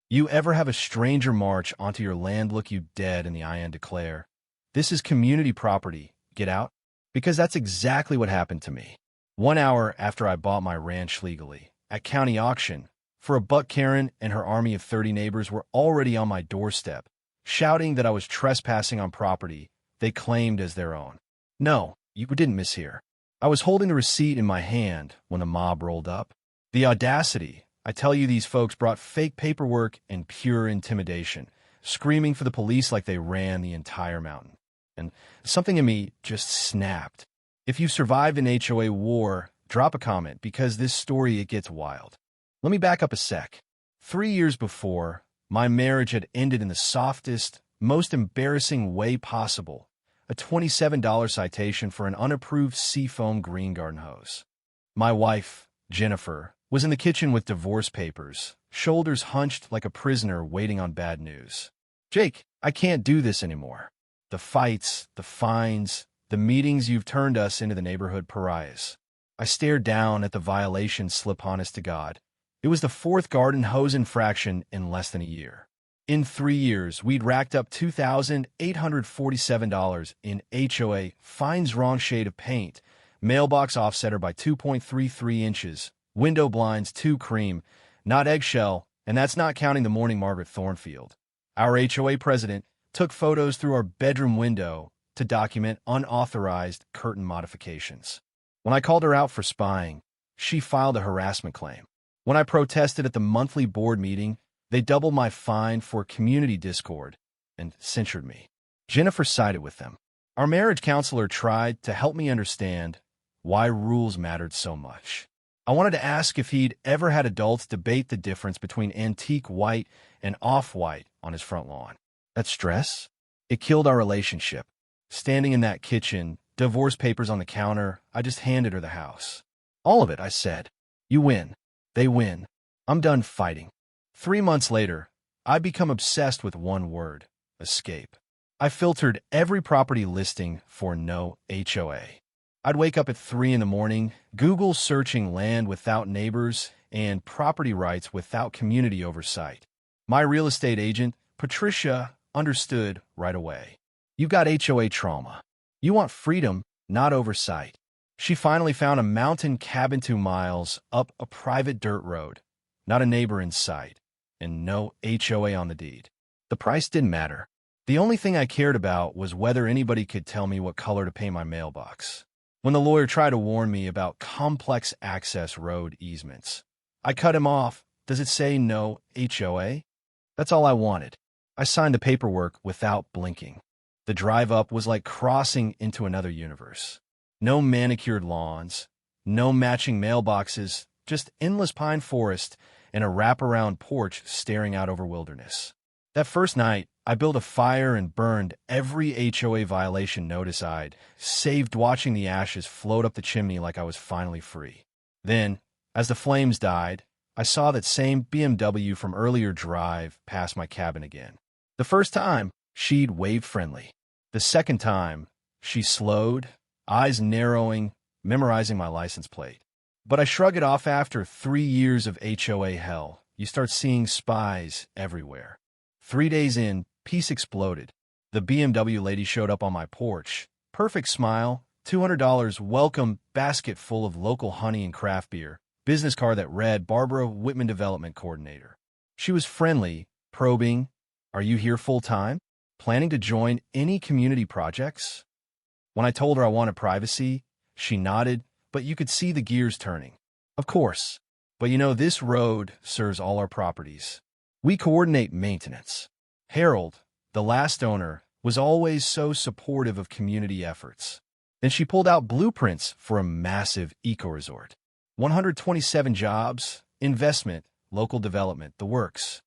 You ever have a stranger march onto your land, look you dead in the eye and declare, "This is community property, get out"? Because that's exactly what happened to me. 1 hour after I bought my ranch legally, at county auction, for a buck, Karen and her army of 30 neighbors were already on my doorstep, shouting that I was trespassing on property they claimed as their own. No, you didn't mishear. I was holding the receipt in my hand when the mob rolled up. The audacity! I tell you, these folks brought fake paperwork and pure intimidation, screaming for the police like they ran the entire mountain. And something in me just snapped. If you survived an HOA war, drop a comment, because this story, it gets wild. Let me back up a sec. 3 years before, my marriage had ended in the softest, most embarrassing way possible: a $27 citation for an unapproved seafoam green garden hose. My wife, Jennifer, was in the kitchen with divorce papers, shoulders hunched like a prisoner waiting on bad news. "Jake, I can't do this anymore. The fights, the fines, the meetings, you've turned us into the neighborhood pariahs." I stared down at the violation slip. Honest to God, it was the fourth garden hose infraction in less than a year. In 3 years, we'd racked up $2,847 in HOA fines, wrong shade of paint, mailbox offsetter by 2.33 inches, window blinds 2 cream, not eggshell, and that's not counting the morning Margaret Thornfield, our HOA president, took photos through our bedroom window to document unauthorized curtain modifications. When I called her out for spying, she filed a harassment claim. When I protested at the monthly board meeting, they doubled my fine for community discord and censured me. Jennifer sided with them. Our marriage counselor tried to help me understand why rules mattered so much. I wanted to ask if he'd ever had adults debate the difference between antique white and off-white on his front lawn. That stress, it killed our relationship. Standing in that kitchen, divorce papers on the counter, I just handed her the house. "All of it," I said. "You win. They win. I'm done fighting." 3 months later, I'd become obsessed with one word: escape. I filtered every property listing for no HOA. I'd wake up at 3 in the morning, Google searching land without neighbors and property rights without community oversight. My real estate agent, Patricia, understood right away. "You've got HOA trauma. You want freedom, not oversight." She finally found a mountain cabin 2 miles up a private dirt road, not a neighbor in sight, and no HOA on the deed. The price didn't matter. The only thing I cared about was whether anybody could tell me what color to paint my mailbox. When the lawyer tried to warn me about complex access road easements, I cut him off. "Does it say no HOA?" That's all I wanted. I signed the paperwork without blinking. The drive up was like crossing into another universe. No manicured lawns, no matching mailboxes, just endless pine forest and a wraparound porch staring out over wilderness. That first night, I built a fire and burned every HOA violation notice I'd saved, watching the ashes float up the chimney like I was finally free. Then, as the flames died, I saw that same BMW from earlier drive past my cabin again. The first time, she'd waved friendly. The second time, she slowed, eyes narrowing, memorizing my license plate. But I shrug it off. After 3 years of HOA hell, you start seeing spies everywhere. 3 days in, peace exploded. The BMW lady showed up on my porch. Perfect smile, $200 welcome basket full of local honey and craft beer, business card that read Barbara Whitman Development Coordinator. She was friendly, probing, "Are you here full-time? Planning to join any community projects?" When I told her I wanted privacy, she nodded, but you could see the gears turning. "Of course. But you know, this road serves all our properties. We coordinate maintenance." Harold, the last owner, was always so supportive of community efforts. Then she pulled out blueprints for a massive eco-resort. 127 jobs, investment, local development, the works.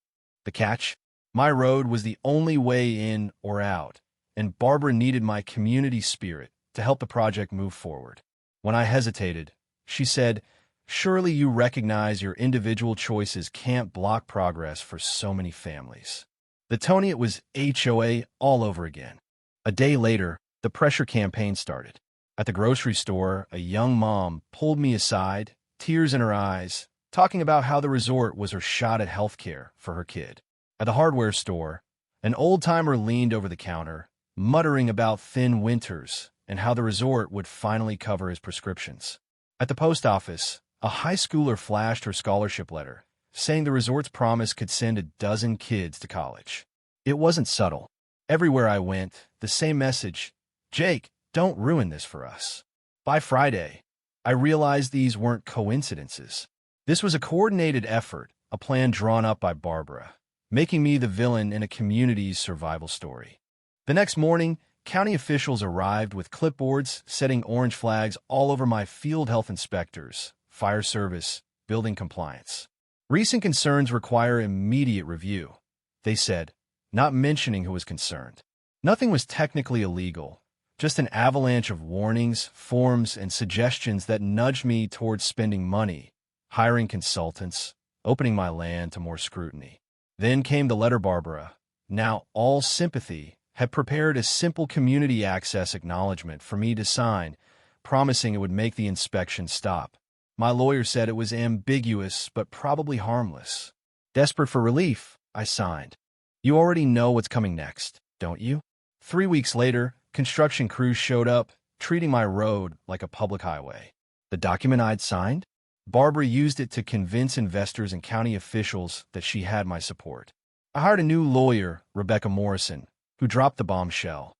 The catch? My road was the only way in or out, and Barbara needed my community spirit to help the project move forward. When I hesitated, she said, "Surely you recognize your individual choices can't block progress for so many families." The Tony, it was HOA all over again. A day later, the pressure campaign started. At the grocery store, a young mom pulled me aside, tears in her eyes, talking about how the resort was her shot at health care for her kid. At the hardware store, an old-timer leaned over the counter, muttering about thin winters and how the resort would finally cover his prescriptions. At the post office, a high schooler flashed her scholarship letter, saying the resort's promise could send a dozen kids to college. It wasn't subtle. Everywhere I went, the same message: Jake, don't ruin this for us. By Friday, I realized these weren't coincidences. This was a coordinated effort, a plan drawn up by Barbara, making me the villain in a community's survival story. The next morning, county officials arrived with clipboards, setting orange flags all over my field health inspectors, fire service, building compliance. Recent concerns require immediate review, they said, not mentioning who was concerned. Nothing was technically illegal, just an avalanche of warnings, forms, and suggestions that nudged me towards spending money, hiring consultants, opening my land to more scrutiny. Then came the letter Barbara, now all sympathy, had prepared a simple community access acknowledgement for me to sign, promising it would make the inspection stop. My lawyer said it was ambiguous but probably harmless. Desperate for relief, I signed. You already know what's coming next, don't you? 3 weeks later, construction crews showed up, treating my road like a public highway. The document I'd signed? Barbara used it to convince investors and county officials that she had my support. I hired a new lawyer, Rebecca Morrison, who dropped the bombshell.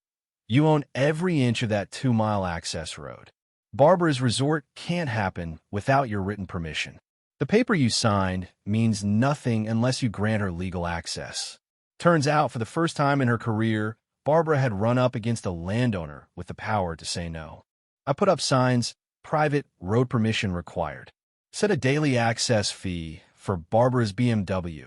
You own every inch of that 2-mile access road. Barbara's resort can't happen without your written permission. The paper you signed means nothing unless you grant her legal access. Turns out, for the first time in her career, Barbara had run up against a landowner with the power to say no. I put up signs, private road permission required. Set a daily access fee for Barbara's BMW,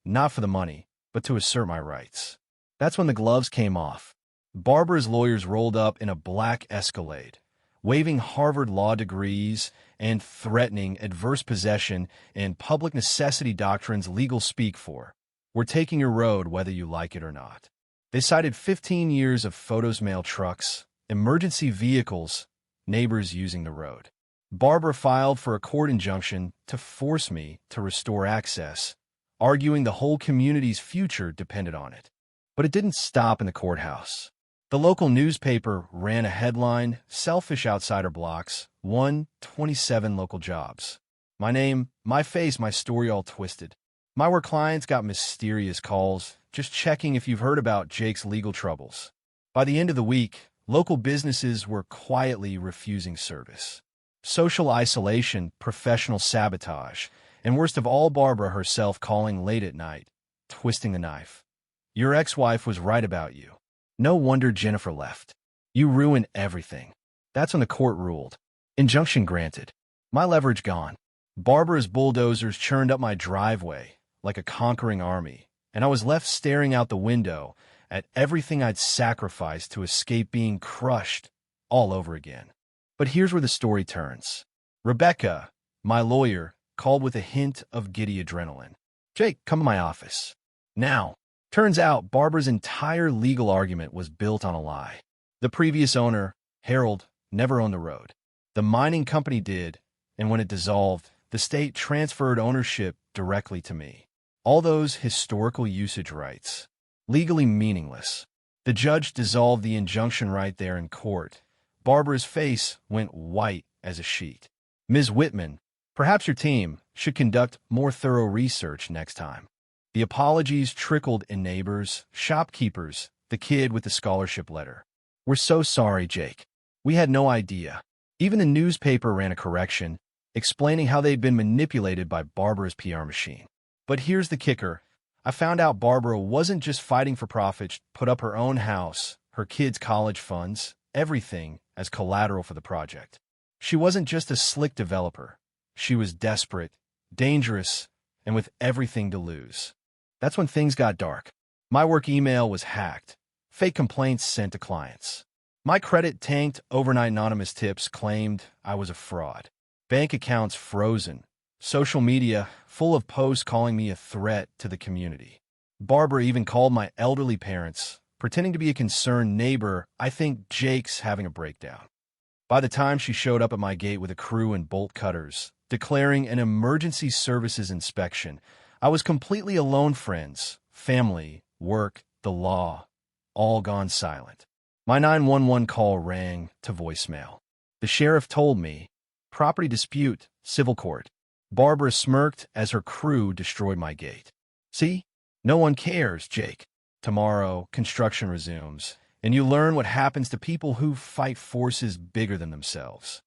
not for the money, but to assert my rights. That's when the gloves came off. Barbara's lawyers rolled up in a black Escalade, waving Harvard law degrees and threatening adverse possession and public necessity doctrines legal speak for. We're taking your road whether you like it or not. They cited 15 years of photos mail trucks, emergency vehicles, neighbors using the road. Barbara filed for a court injunction to force me to restore access, arguing the whole community's future depended on it. But it didn't stop in the courthouse. The local newspaper ran a headline: Selfish Outsider Blocks, won 27 local jobs. My name, my face, my story all twisted. My work clients got mysterious calls, just checking if you've heard about Jake's legal troubles. By the end of the week, local businesses were quietly refusing service. Social isolation, professional sabotage, and worst of all, Barbara herself calling late at night, twisting the knife. Your ex-wife was right about you. No wonder Jennifer left. You ruined everything. That's when the court ruled. Injunction granted. My leverage gone. Barbara's bulldozers churned up my driveway like a conquering army, and I was left staring out the window at everything I'd sacrificed to escape being crushed all over again. But here's where the story turns. Rebecca, my lawyer, called with a hint of giddy adrenaline. Jake, come to my office. Now. Turns out Barbara's entire legal argument was built on a lie. The previous owner, Harold, never owned the road. The mining company did, and when it dissolved, the state transferred ownership directly to me. All those historical usage rights, legally meaningless. The judge dissolved the injunction right there in court. Barbara's face went white as a sheet. Ms. Whitman, perhaps your team should conduct more thorough research next time. The apologies trickled in neighbors, shopkeepers, the kid with the scholarship letter. We're so sorry, Jake. We had no idea. Even the newspaper ran a correction, explaining how they'd been manipulated by Barbara's PR machine. But here's the kicker. I found out Barbara wasn't just fighting for profit, put up her own house, her kids' college funds, everything as collateral for the project. She wasn't just a slick developer. She was desperate, dangerous, and with everything to lose. That's when things got dark. My work email was hacked. Fake complaints sent to clients. My credit tanked. Overnight anonymous tips claimed I was a fraud. Bank accounts frozen. Social media full of posts calling me a threat to the community. Barbara even called my elderly parents, pretending to be a concerned neighbor. I think Jake's having a breakdown. By the time she showed up at my gate with a crew and bolt cutters, declaring an emergency services inspection, I was completely alone, friends, family, work, the law, all gone silent. My 911 call rang to voicemail. The sheriff told me, property dispute, civil court. Barbara smirked as her crew destroyed my gate. See? No one cares, Jake. Tomorrow, construction resumes, and you learn what happens to people who fight forces bigger than themselves.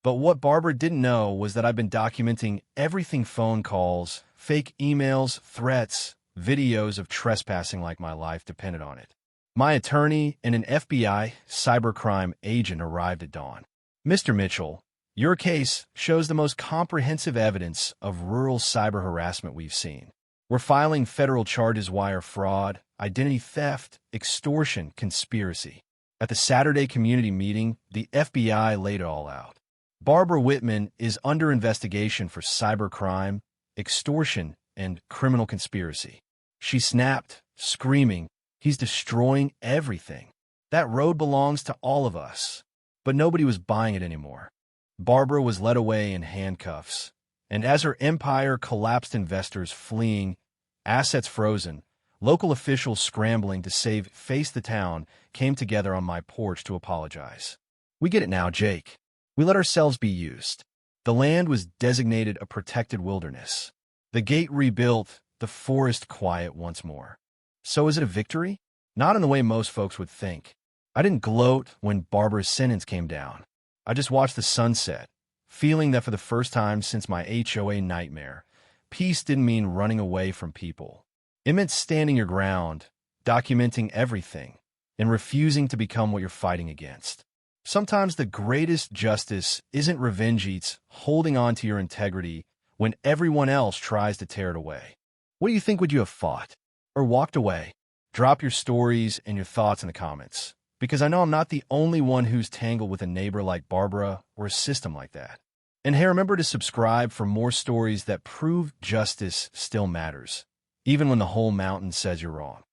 But what Barbara didn't know was that I've been documenting everything: phone calls, fake emails, threats, videos of trespassing like my life depended on it. My attorney and an FBI cybercrime agent arrived at dawn. Mr. Mitchell, your case shows the most comprehensive evidence of rural cyber harassment we've seen. We're filing federal charges: wire fraud, identity theft, extortion, conspiracy. At the Saturday community meeting, the FBI laid it all out. Barbara Whitman is under investigation for cybercrime, extortion, and criminal conspiracy. She snapped, screaming, "He's destroying everything. That road belongs to all of us." But nobody was buying it anymore. Barbara was led away in handcuffs, and as her empire collapsed, investors fleeing, assets frozen, local officials scrambling to save face, the town came together on my porch to apologize. We get it now, Jake. We let ourselves be used. The land was designated a protected wilderness. The gate rebuilt, the forest quiet once more. So is it a victory? Not in the way most folks would think. I didn't gloat when Barbara's sentence came down. I just watched the sunset, feeling that for the first time since my HOA nightmare, peace didn't mean running away from people. It meant standing your ground, documenting everything, and refusing to become what you're fighting against. Sometimes the greatest justice isn't revenge, it's holding on to your integrity when everyone else tries to tear it away. What do you think? Would you have fought or walked away? Drop your stories and your thoughts in the comments, because I know I'm not the only one who's tangled with a neighbor like Barbara or a system like that. And hey, remember to subscribe for more stories that prove justice still matters, even when the whole mountain says you're wrong.